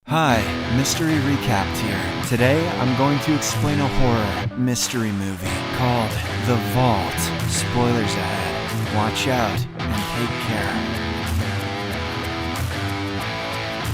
Hi, Mystery Recapped here. Today, I'm going to explain a horror mystery movie called The Vault. Spoilers ahead. Watch out and take care.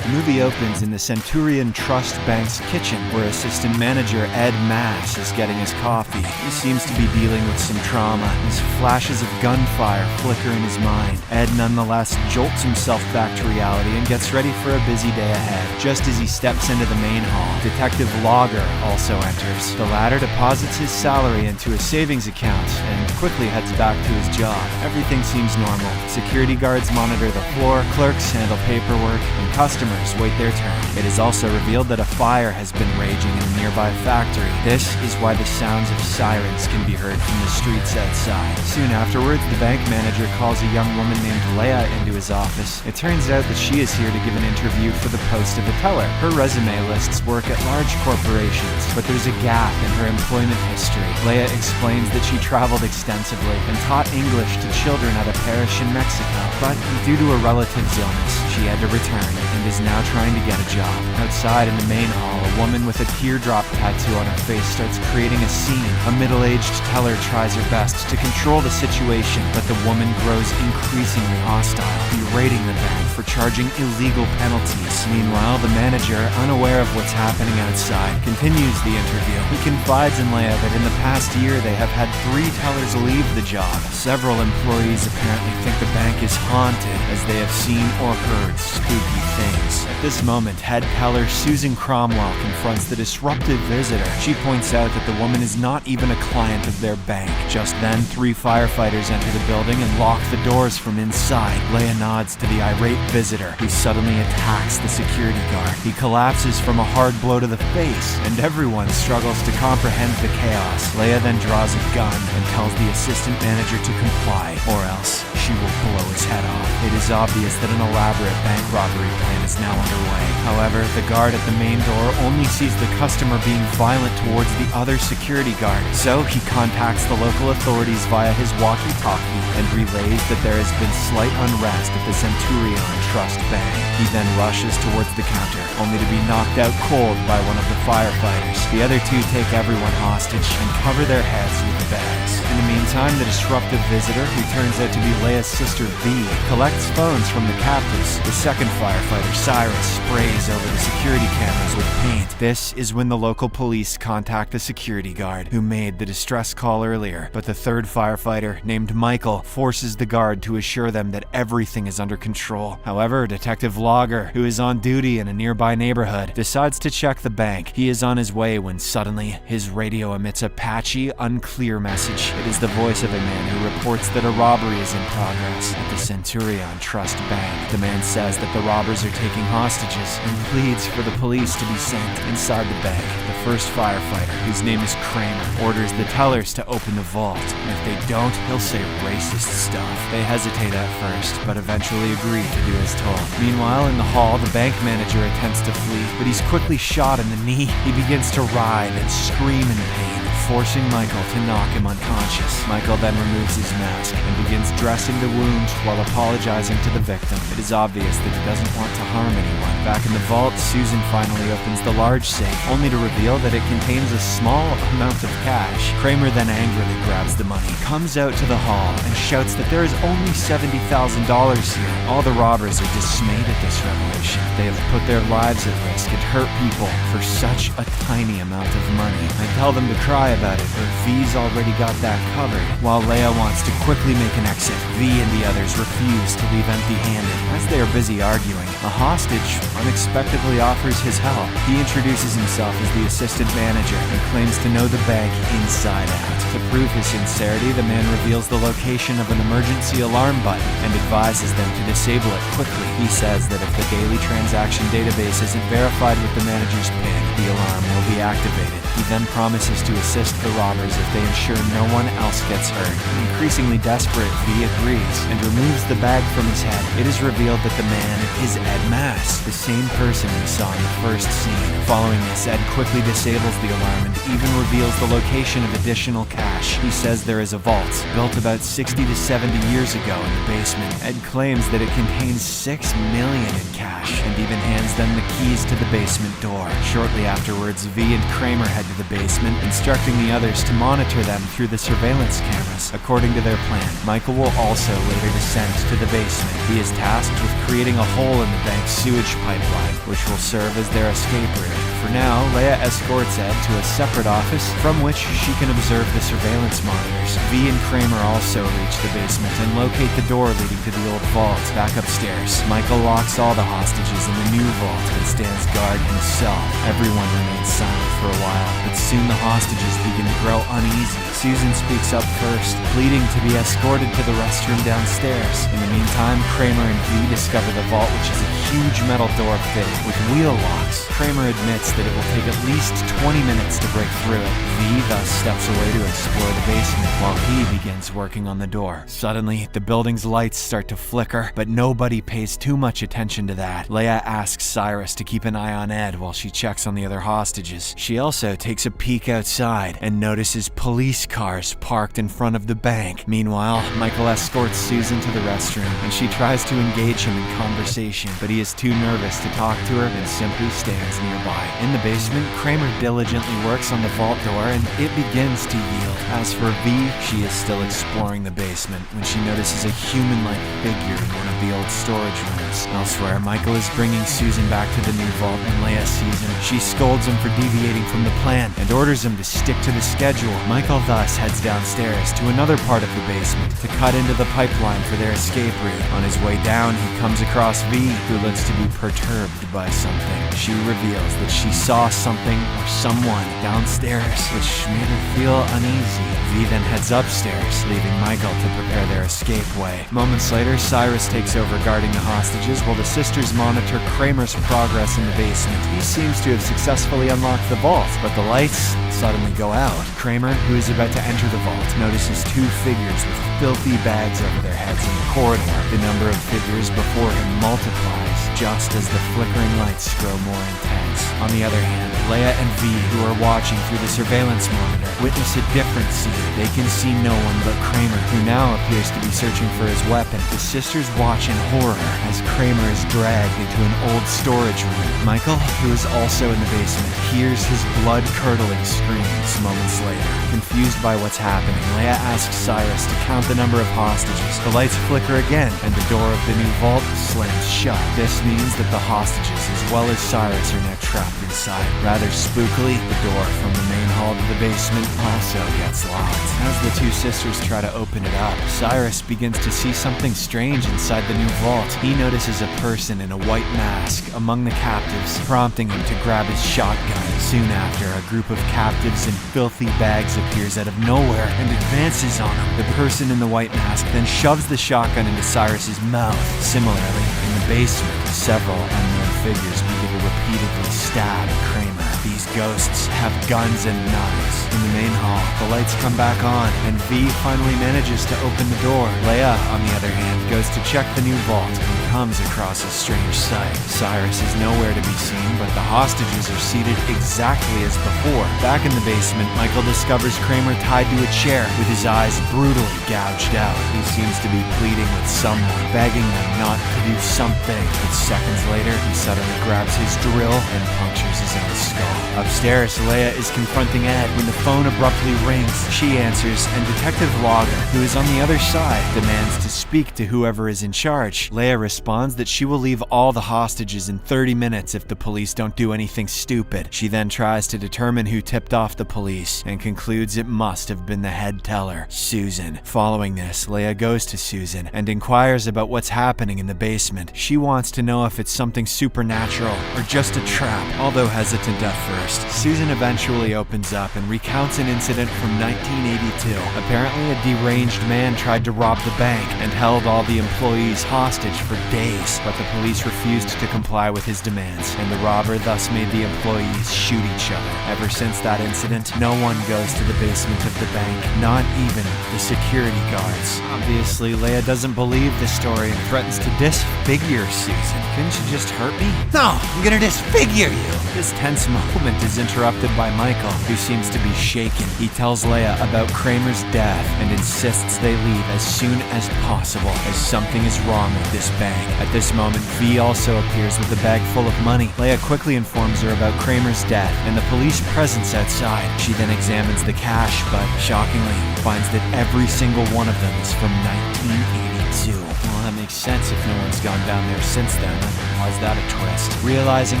The movie opens in the Centurion Trust Bank's kitchen, where assistant manager Ed Mass is getting his coffee. He seems to be dealing with some trauma, as flashes of gunfire flicker in his mind. Ed nonetheless jolts himself back to reality and gets ready for a busy day ahead. Just as he steps into the main hall, Detective Logger also enters. The latter deposits his salary into a savings account and quickly heads back to his job. Everything seems normal. Security guards monitor the floor, clerks handle paperwork, and customers wait their turn. It is also revealed that a fire has been raging in a nearby factory. This is why the sounds of sirens can be heard from the streets outside. Soon afterwards, the bank manager calls a young woman named Leia into his office. It turns out that she is here to give an interview for the post of a teller. Her resume lists work at large corporations, but there's a gap in her employment history. Leia explains that she traveled extensively and taught English to children at a parish in Mexico, but due to a relative's illness, she had to return and is now trying to get a job. Outside in the main hall, a woman with a teardrop tattoo on her face starts creating a scene. A middle-aged teller tries her best to control the situation, but the woman grows increasingly hostile, berating the bank for charging illegal penalties. Meanwhile, the manager, unaware of what's happening outside, continues the interview. He confides in Leia that in the past year they have had 3 tellers leave the job. Several employees apparently think the bank is haunted, as they have seen or heard spooky things. At this moment, head teller Susan Cromwell confronts the disruptive visitor. She points out that the woman is not even a client of their bank. Just then, 3 firefighters enter the building and lock the doors from inside. Leia nods to the irate visitor, who suddenly attacks the security guard. He collapses from a hard blow to the face, and everyone struggles to comprehend the chaos. Leia then draws a gun and tells the assistant manager to comply, or else she will blow his head off. It is obvious that an elaborate bank robbery plan is now underway. However, the guard at the main door only sees the customer being violent towards the other security guard, so he contacts the local authorities via his walkie-talkie and relays that there has been slight unrest at the Centurion Trust Bank. He then rushes towards the counter, only to be knocked out cold by one of the firefighters. The other 2 take everyone hostage and cover their heads with bags. In the meantime, the disruptive visitor, who turns out to be Leia's sister V, collects phones from the captives. The second firefighter, Cyrus, sprays over the security cameras with paint. This is when the local police contact the security guard, who made the distress call earlier. But the third firefighter, named Michael, forces the guard to assure them that everything is under control. However, Detective Logger, who is on duty in a nearby neighborhood, decides to check the bank. He is on his way when suddenly his radio emits a patchy, unclear message. It is the voice of a man who reports that a robbery is in progress at the Centurion Trust Bank. The man says that the robbers are taking hostages and pleads for the police to be sent inside the bank. The first firefighter, whose name is Kramer, orders the tellers to open the vault, and if they don't, he'll say racist stuff. They hesitate at first, but eventually agree to do as told. Meanwhile, in the hall, the bank manager attempts to flee, but he's quickly shot in the knee. He begins to writhe and scream in pain, forcing Michael to knock him unconscious. Michael then removes his mask and begins dressing the wound while apologizing to the victim. It is obvious that he doesn't want to harm anyone. Back in the vault, Susan finally opens the large safe, only to reveal that it contains a small amount of cash. Kramer then angrily grabs the money, comes out to the hall, and shouts that there is only $70,000 here. All the robbers are dismayed at this revelation. They have put their lives at risk and hurt people for such a tiny amount of money. I tell them to cry about it, but V's already got that covered. While Leia wants to quickly make an exit, V and the others refuse to leave empty-handed. As they are busy arguing, a hostage unexpectedly offers his help. He introduces himself as the assistant manager and claims to know the bank inside out. To prove his sincerity, the man reveals the location of an emergency alarm button and advises them to disable it quickly. He says that if the daily transaction database isn't verified with the manager's PIN, the alarm will be activated. He then promises to assist arrest the robbers if they ensure no one else gets hurt. Increasingly desperate, V agrees and removes the bag from his head. It is revealed that the man is Ed Mass, the same person we saw in the first scene. Following this, Ed quickly disables the alarm and even reveals the location of additional cash. He says there is a vault built about 60 to 70 years ago in the basement. Ed claims that it contains $6 million in cash and even hands them the keys to the basement door. Shortly afterwards, V and Kramer head to the basement, instructing the others to monitor them through the surveillance cameras. According to their plan, Michael will also later descend to the basement. He is tasked with creating a hole in the bank's sewage pipeline, which will serve as their escape route. For now, Leia escorts Ed to a separate office from which she can observe the surveillance monitors. V and Kramer also reach the basement and locate the door leading to the old vault. Back upstairs, Michael locks all the hostages in the new vault and stands guard himself. Everyone remains silent for a while, but soon the hostages begin to grow uneasy. Susan speaks up first, pleading to be escorted to the restroom downstairs. In the meantime, Kramer and V discover the vault, which is a huge metal door fitted with wheel locks. Kramer admits that it will take at least 20 minutes to break through it. V thus steps away to explore the basement while he begins working on the door. Suddenly, the building's lights start to flicker, but nobody pays too much attention to that. Leia asks Cyrus to keep an eye on Ed while she checks on the other hostages. She also takes a peek outside and notices police cars parked in front of the bank. Meanwhile, Michael escorts Susan to the restroom and she tries to engage him in conversation, but he is too nervous to talk to her and simply stands nearby. In the basement, Kramer diligently works on the vault door and it begins to yield. As for V, she is still exploring the basement when she notices a human-like figure in one of the old storage rooms. Elsewhere, Michael is bringing Susan back to the new vault and Leia sees him. She scolds him for deviating from the plan and orders him to stick to the schedule. Michael thus heads downstairs to another part of the basement to cut into the pipeline for their escape route. On his way down, he comes across V, who looks to be perturbed by something. She reveals that she saw something or someone downstairs, which made her feel uneasy. V then heads upstairs, leaving Michael to prepare their escape way. Moments later, Cyrus takes over guarding the hostages while the sisters monitor Kramer's progress in the basement. He seems to have successfully unlocked the vault, but the lights suddenly go out. Kramer, who is about to enter the vault, notices two figures with filthy bags over their heads in the corridor. The number of figures before him multiplies just as the flickering lights grow more intense. On the other hand, Leia and V, who are watching through the surveillance monitor, witness a different scene. They can see no one but Kramer, who now appears to be searching for his weapon. The sisters watch in horror as Kramer is dragged into an old storage room. Michael, who is also in the basement, hears his blood-curdling screams moments later. Confused by what's happening, Leia asks Cyrus to count the number of hostages. The lights flicker again, and the door of the new vault slams shut. This means that the hostages, as well as Cyrus, are now trapped inside. Rather spookily, the door from the main hall to the basement also gets locked. As the two sisters try to open it up, Cyrus begins to see something strange inside the new vault. He notices a person in a white mask among the captives, prompting him to grab his shotgun. Soon after, a group of captives in filthy bags appears out of nowhere and advances on him. The person in the white mask then shoves the shotgun into Cyrus's mouth. Similarly, in the basement, several unknown figures begin to repeatedly stab Kramer. These ghosts have guns and knives. In the main hall, the lights come back on, and V finally manages to open the door. Leia, on the other hand, goes to check the new vault and comes across a strange sight. Cyrus is nowhere to be seen, but the hostages are seated exactly as before. Back in the basement, Michael discovers Kramer tied to a chair with his eyes brutally gouged out. He seems to be pleading with someone, begging them not to do something. But seconds later, he suddenly grabs his drill and punctures his own skull. Upstairs, Leia is confronting Ed when the phone abruptly rings. She answers, and Detective Logger, who is on the other side, demands to speak to whoever is in charge. Leia responds that she will leave all the hostages in 30 minutes if the police don't do anything stupid. She then tries to determine who tipped off the police and concludes it must have been the head teller, Susan. Following this, Leia goes to Susan and inquires about what's happening in the basement. She wants to know if it's something supernatural or just a trap. Although hesitant at first, Susan eventually opens up and recounts an incident from 1982. Apparently, a deranged man tried to rob the bank and held all the employees hostage for days, but the police refused to comply with his demands, and the robber revolver thus made the employees shoot each other. Ever since that incident, no one goes to the basement of the bank, not even the security guards. Obviously, Leia doesn't believe the story and threatens to disfigure Susan. Couldn't you just hurt me? No, I'm gonna disfigure you! This tense moment is interrupted by Michael, who seems to be shaken. He tells Leia about Kramer's death and insists they leave as soon as possible, as something is wrong with this bag. At this moment, V also appears with a bag full of money. Leia quickly informs her about Kramer's death and the police presence outside. She then examines the cash, but shockingly finds that every single one of them is from 1982. Well, that makes sense if no one's gone down there since then. Why's that a twist? Realizing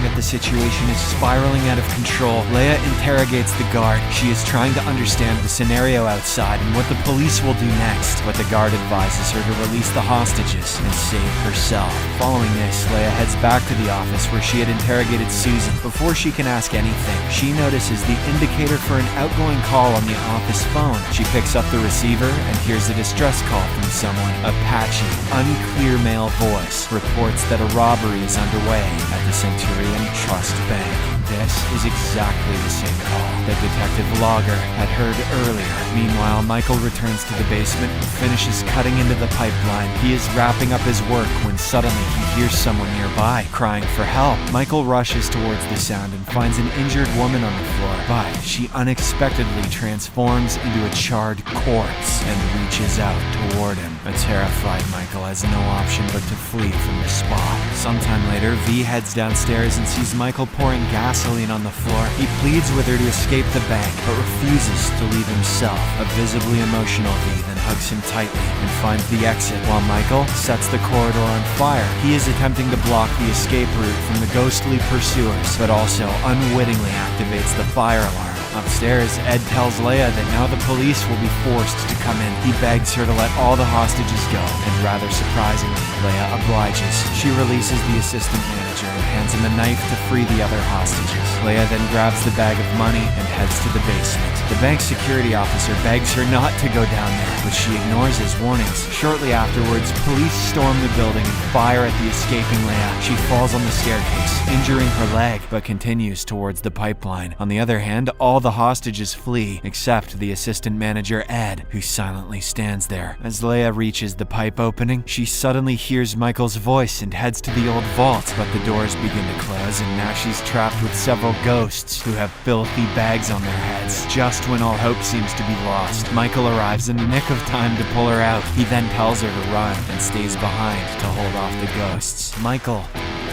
that the situation is spiraling out of control, Leia interrogates the guard. She is trying to understand the scenario outside and what the police will do next, but the guard advises her to release the hostages and save herself. Following this, Leia heads back to the office where she had interrogated Susan. Before she can ask anything, she notices the indicator for an outgoing call on the office phone. She picks up the receiver and hears a distress call from someone. A patchy, unclear male voice reports that a robbery is underway at the Centurion Trust Bank. This is exactly the same call that Detective Logger had heard earlier. Meanwhile, Michael returns to the basement and finishes cutting into the pipeline. He is wrapping up his work when suddenly he hears someone nearby crying for help. Michael rushes towards the sound and finds an injured woman on the floor, but she unexpectedly transforms into a charred corpse and reaches out toward him. A terrified Michael has no option but to flee from the spot. Sometime later, V heads downstairs and sees Michael pouring gasoline on the floor. He pleads with her to escape the bank, but refuses to leave himself. A visibly emotional V then hugs him tightly and finds the exit, while Michael sets the corridor on fire. He is attempting to block the escape route from the ghostly pursuers, but also unwittingly activates the fire alarm. Upstairs, Ed tells Leia that now the police will be forced to come in. He begs her to let all the hostages go, and rather surprisingly, Leia obliges. She releases the assistant manager and hands him a knife to free the other hostages. Leia then grabs the bag of money and heads to the basement. The bank security officer begs her not to go down there, but she ignores his warnings. Shortly afterwards, police storm the building and fire at the escaping Leia. She falls on the staircase, injuring her leg, but continues towards the pipeline. On the other hand, all the hostages flee, except the assistant manager Ed, who silently stands there. As Leia reaches the pipe opening, she suddenly hears Michael's voice and heads to the old vault, but the doors begin to close and now she's trapped with several ghosts who have filthy bags on their heads. Just when all hope seems to be lost, Michael arrives in the nick of time to pull her out. He then tells her to run and stays behind to hold off the ghosts. Michael,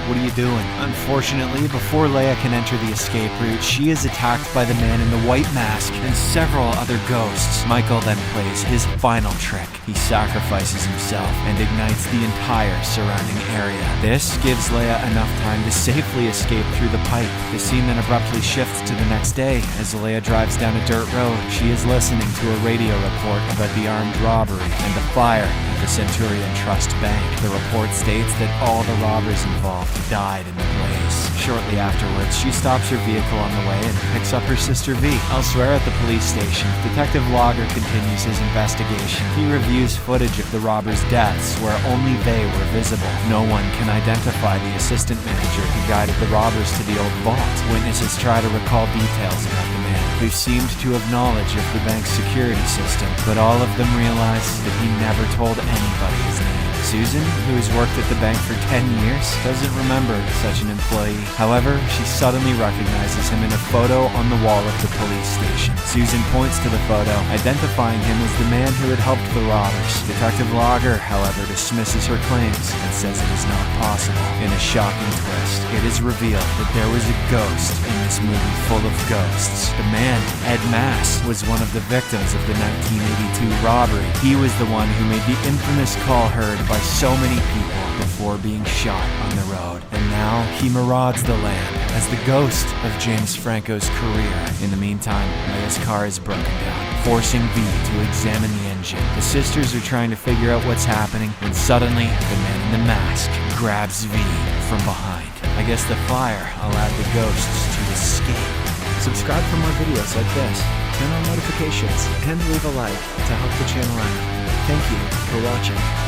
what are you doing? Unfortunately, before Leia can enter the escape route, she is attacked by the man in the white mask and several other ghosts. Michael then plays his final trick. He sacrifices himself and ignites the entire surrounding area. This gives Leia enough time to safely escape through the pipe. The scene then abruptly shifts to the next day. As Leia drives down a dirt road, she is listening to a radio report about the armed robbery and the fire at the Centurion Trust Bank. The report states that all the robbers involved died in the blaze. Shortly afterwards, she stops her vehicle on the way and picks up her sister V. Elsewhere at the police station, Detective Logger continues his investigation. He reviews footage of the robbers' deaths where only they were visible. No one can identify the assistant manager who guided the robbers to the old vault. Witnesses try to recall details about the man, who seemed to have knowledge of the bank's security system, but all of them realize that he never told anybody his name. Susan, who has worked at the bank for 10 years, doesn't remember such an employee. However, she suddenly recognizes him in a photo on the wall of the police station. Susan points to the photo, identifying him as the man who had helped the robbers. Detective Logger, however, dismisses her claims and says it is not possible. In a shocking twist, it is revealed that there was a ghost in this movie full of ghosts. The man, Ed Mass, was one of the victims of the 1982 robbery. He was the one who made the infamous call heard by so many people before being shot on the road. And now he marauds the land as the ghost of James Franco's career. In the meantime, Leia's car is broken down, forcing V to examine the engine. The sisters are trying to figure out what's happening when suddenly the man in the mask grabs V from behind. I guess the fire allowed the ghosts to escape. Subscribe for more videos like this, turn on notifications, and leave a like to help the channel out. Thank you for watching.